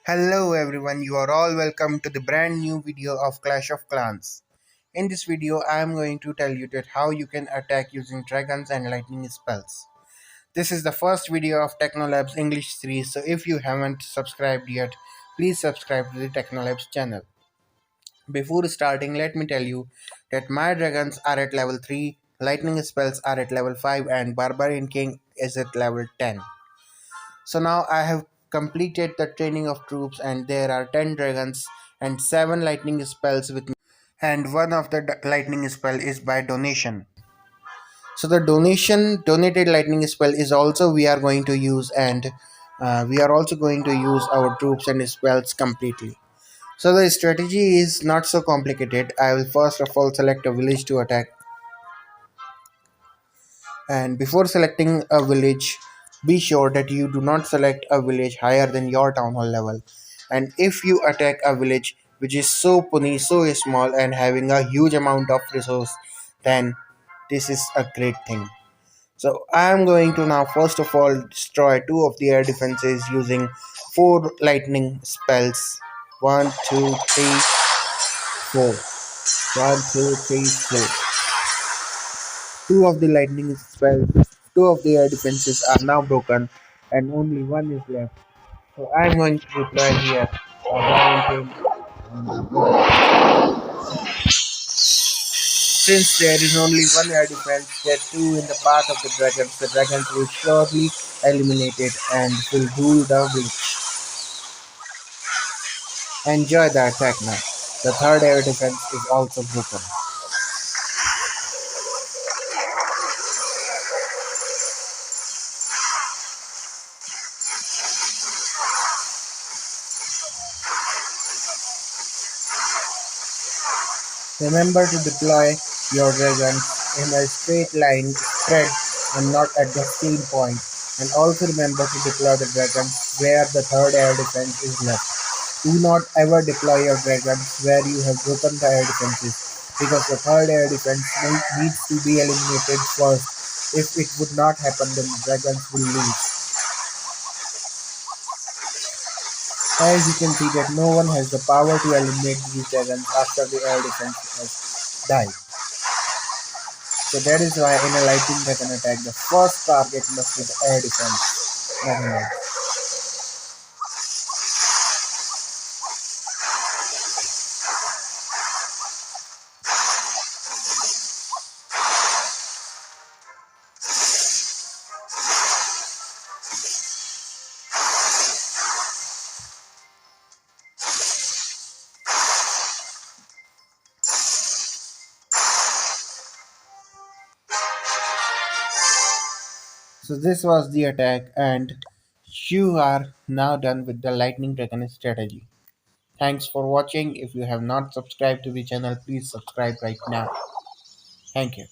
Hello everyone, you are all welcome to the brand new video of Clash of Clans. In this video, I am going to tell you that how you can attack using dragons and lightning spells. This is the first video of TechnoLabZ English series, so if you haven't subscribed yet, please subscribe to the TechnoLabZ channel. Before starting, let me tell you that my dragons are at level 3, lightning spells are at level 5 and Barbarian King is at level 10. So now I have completed the training of troops and there are 10 dragons and 7 lightning spells with me, and one of the lightning spell is by donation. So the donated lightning spell is also we are going to use, and we are also going to use our troops and spells completely. So the strategy is not so complicated. I will first of all select a village to attack, and before selecting a village, be sure that you do not select a village higher than your town hall level. And if you attack a village which is so puny, so small, and having a huge amount of resource, then this is a great thing. So I am going to now first of all destroy two of the air defenses using four lightning spells. One, two, three, four. One, two, three, four. Two of the lightning spells, two of the air defenses are now broken, and only one is left. So I'm going to deploy here a Valentine. Since there is only one air defense, there are two in the path of the dragons will surely eliminate it and will rule the village. Enjoy the attack now. The third air defense is also broken. Remember to deploy your dragons in a straight line spread and not at the same point. And also remember to deploy the dragons where the third air defense is left. Do not ever deploy your dragons where you have broken the air defenses, because the third air defense needs to be eliminated first. If it would not happen, then the dragons will lose. As you can see that no one has the power to eliminate these dragons after the air defense has died. So that is why in a lightning dragon attack, the first target must be the air defense. Nothing else. So this was the attack, and you are now done with the lightning dragon strategy. Thanks for watching. If you have not subscribed to the channel, please subscribe right now. Thank you.